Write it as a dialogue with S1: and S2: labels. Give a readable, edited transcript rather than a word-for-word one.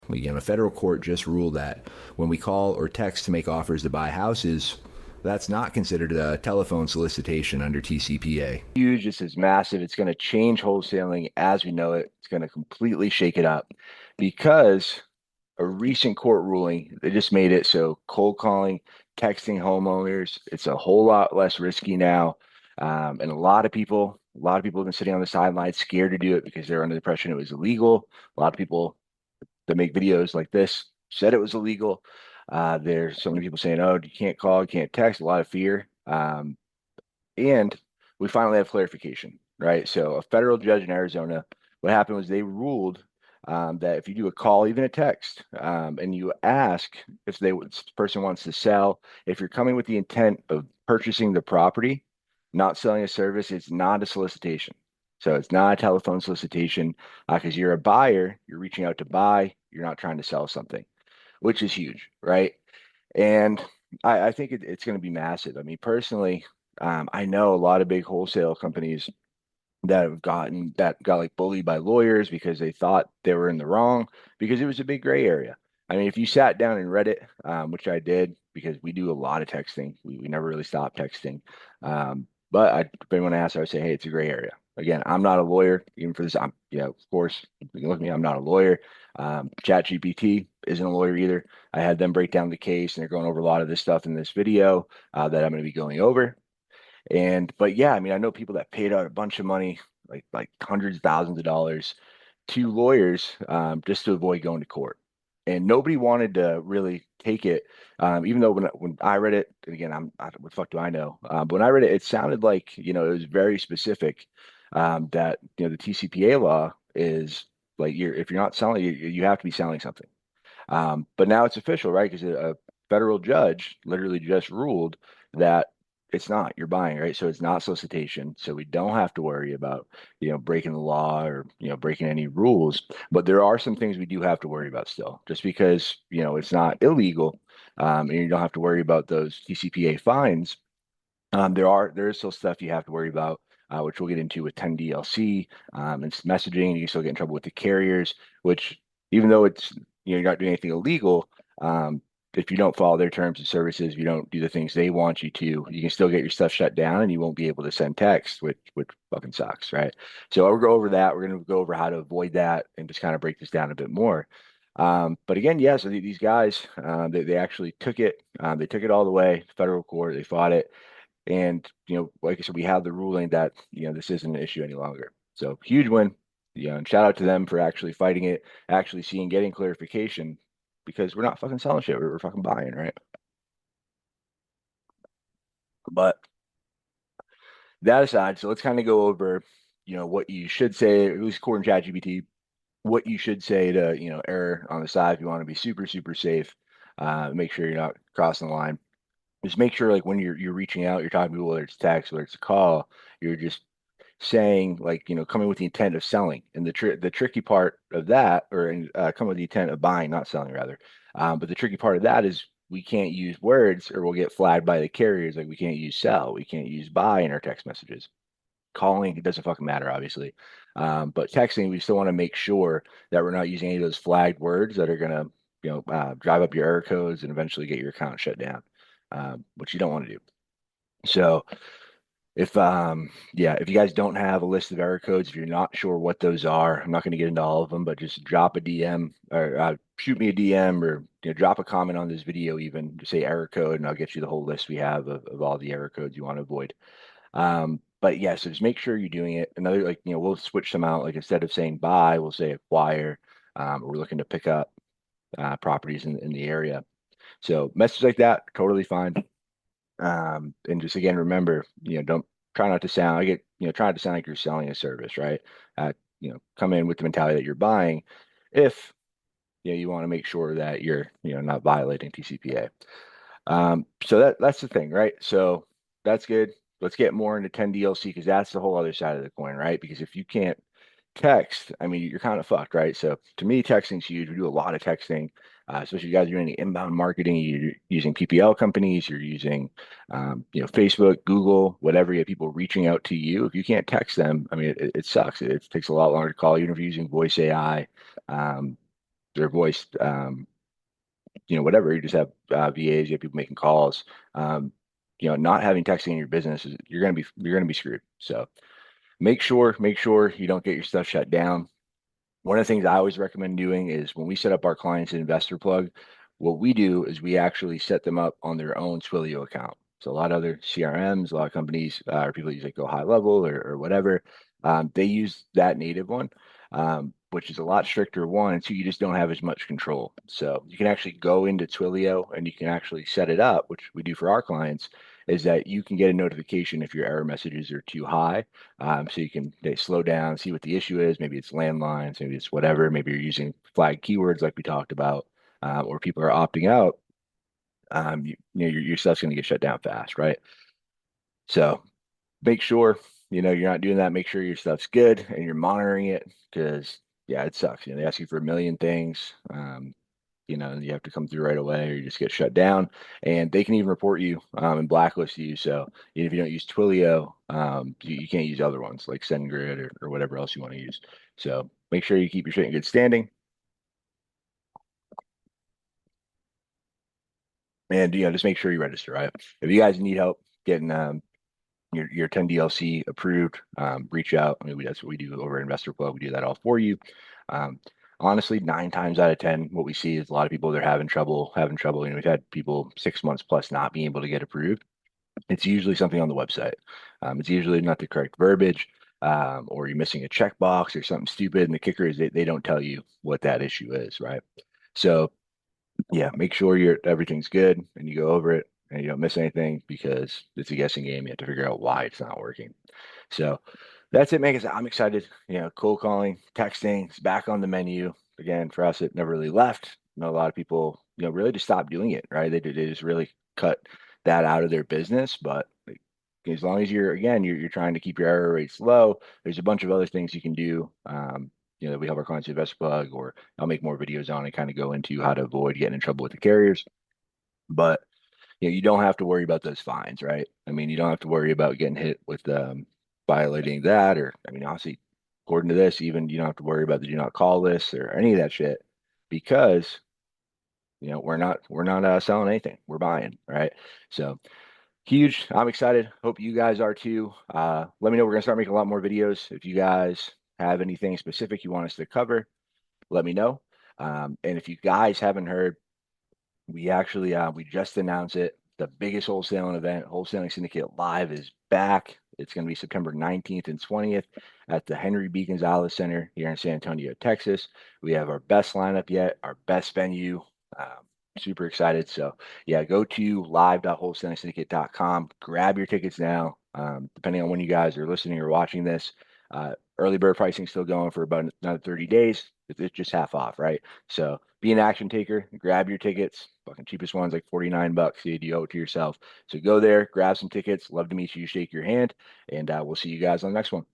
S1: Again, a federal court just ruled that when we call or text to make offers to buy houses, that's not considered a telephone solicitation under TCPA.
S2: Huge. This is massive. It's going to change wholesaling as we know it. It's going to completely shake it up because a recent court ruling, they just made it so cold calling, texting homeowners, it's a whole lot less risky now. And a lot of people have been sitting on the sidelines scared to do it because they're under the impression it was illegal. A lot of people that make videos like this said it was illegal. There's so many people saying, oh, you can't call, you can't text, a lot of fear. And we finally have clarification, right? So a federal judge in Arizona, what happened was they ruled that if you do a call, even a text, and you ask if this person wants to sell, if you're coming with the intent of purchasing the property, not selling a service, it's not a solicitation. So it's not a telephone solicitation because you're a buyer, you're reaching out to buy, you're not trying to sell something, which is huge, right? And I think it's going to be massive. I mean, personally, I know a lot of big wholesale companies that got like bullied by lawyers because they thought they were in the wrong because it was a big gray area. I mean, if you sat down and read it, which I did because we do a lot of texting, we never really stop texting. But if anyone asks, I would say, hey, it's a gray area. Again, I'm not a lawyer, even for this. Of course, you can look at me. I'm not a lawyer. ChatGPT isn't a lawyer either. I had them break down the case, and they're going over a lot of this stuff in this video that I'm going to be going over. But yeah, I mean, I know people that paid out a bunch of money, like hundreds of thousands of dollars to lawyers just to avoid going to court. And nobody wanted to really take it, even though when I read it, and again, what the fuck do I know? But when I read it, it sounded like, it was very specific that, the TCPA law is like if you're not selling, you have to be selling something. But now it's official, right? Because a federal judge literally just ruled that it's not, you're buying, right? So it's not solicitation. So we don't have to worry about, breaking the law or, breaking any rules. But there are some things we do have to worry about still, just because, it's not illegal, and you don't have to worry about those TCPA fines. There is still stuff you have to worry about, which we'll get into with 10 DLC, and messaging. You can still get in trouble with the carriers, which even though you're not doing anything illegal, if you don't follow their terms and services, if you don't do the things they want you to, you can still get your stuff shut down and you won't be able to send text, which fucking sucks, right? So we'll go over that. We're going to go over how to avoid that and just kind of break this down a bit more. But again, yeah, so these guys, they actually took it. They took it all the way to federal court. They fought it. And, like I said, we have the ruling that, this isn't an issue any longer. So huge win, and shout out to them for actually fighting it, actually getting clarification because we're not fucking selling shit. We're fucking buying, right? But that aside, so let's kind of go over, what you should say, at least according to ChatGPT, what you should say to, err on the side if you want to be super, super safe. Make sure you're not crossing the line. Just make sure like when you're reaching out, you're talking to people, whether it's text, whether it's a call, you're just saying like, coming with the intent of selling. And the tricky part of that, or coming with the intent of buying, not selling rather. But the tricky part of that is we can't use words or we'll get flagged by the carriers. Like we can't use sell, we can't use buy in our text messages. Calling, it doesn't fucking matter, obviously. But texting, we still want to make sure that we're not using any of those flagged words that are gonna, drive up your error codes and eventually get your account shut down, which you don't want to do. So if you guys don't have a list of error codes, if you're not sure what those are, I'm not going to get into all of them, but just drop a DM or shoot me a DM or drop a comment on this video, even just say error code, and I'll get you the whole list we have of all the error codes you want to avoid. But yeah, so just make sure you're doing it. Another, like, we'll switch them out. Like instead of saying buy, we'll say acquire. Or we're looking to pick up properties in the area. So messages like that, totally fine. And just again, remember, don't try not to sound like it, try not to sound like you're selling a service, right? Come in with the mentality that you're buying if you want to make sure that you're, not violating TCPA. So that's the thing, right? So that's good. Let's get more into 10 DLC because that's the whole other side of the coin, right? Because if you can't text, I mean, you're kind of fucked, right? So to me, texting's huge. We do a lot of texting, especially if you guys are doing any inbound marketing. You're using PPL companies, you're using, Facebook, Google, whatever. You have people reaching out to you. If you can't text them, I mean, it sucks. It takes a lot longer to call, even if you're using voice AI. Um, their voice, whatever. You just have VAs, you have people making calls. Um, not having texting in your business is you're gonna be screwed. So make sure you don't get your stuff shut down. One of the things I always recommend doing is when we set up our clients an investor plug, what we do is we actually set them up on their own Twilio account. So a lot of other CRMs, a lot of companies, or people use like Go High Level or whatever, they use that native one, which is a lot stricter one, and two, you just don't have as much control. So you can actually go into Twilio and you can actually set it up, which we do for our clients, is that you can get a notification if your error messages are too high, so you can they slow down, see what the issue is. Maybe it's landlines, maybe it's whatever. Maybe you're using flag keywords like we talked about, or people are opting out. Your stuff's going to get shut down fast, right? So make sure you're not doing that. Make sure your stuff's good and you're monitoring it because yeah, it sucks. They ask you for a million things. And you have to come through right away or you just get shut down. And they can even report you and blacklist you. So if you don't use Twilio, you can't use other ones like SendGrid or whatever else you want to use. So make sure you keep your shit in good standing. And just make sure you register, right? If you guys need help getting your 10 DLC approved, reach out. I mean, that's what we do over at Investor Club. We do that all for you. Um, Honestly, 9 times out of 10, what we see is a lot of people, they're having trouble. We've had people 6 months plus not being able to get approved. It's usually something on the website. It's usually not the correct verbiage, or you're missing a checkbox or something stupid. And the kicker is they don't tell you what that issue is, right? So yeah, make sure everything's good and you go over it and you don't miss anything because it's a guessing game. You have to figure out why it's not working. So that's it, man. I'm excited. Cold calling, texting, it's back on the menu. Again, for us, it never really left. I know a lot of people, really just stopped doing it, right? They just really cut that out of their business. But like, as long as you're trying to keep your error rates low, there's a bunch of other things you can do. That we help our clients invest bug, or I'll make more videos on and kind of go into how to avoid getting in trouble with the carriers. But you don't have to worry about those fines, right? I mean, you don't have to worry about getting hit with violating that, or I mean, honestly, according to this, even you don't have to worry about the do not call list or any of that shit because we're not selling anything, we're buying, right? So huge. I'm excited. Hope you guys are too. Let me know. We're gonna start making a lot more videos. If you guys have anything specific you want us to cover, let me know. And if you guys haven't heard, we just announced it. The biggest wholesaling event, Wholesaling Syndicate Live, is back. It's going to be September 19th and 20th at the Henry B. Gonzalez Center here in San Antonio, Texas. We have our best lineup yet, our best venue. Super excited. So yeah, go to live.wholesalingsyndicate.com. Grab your tickets now. Depending on when you guys are listening or watching this, early bird pricing still going for about another 30 days. It's just half off, right? So be an action taker, grab your tickets. Fucking cheapest ones like $49. You owe it to yourself. So go there, grab some tickets. Love to meet you, shake your hand, and we'll see you guys on the next one.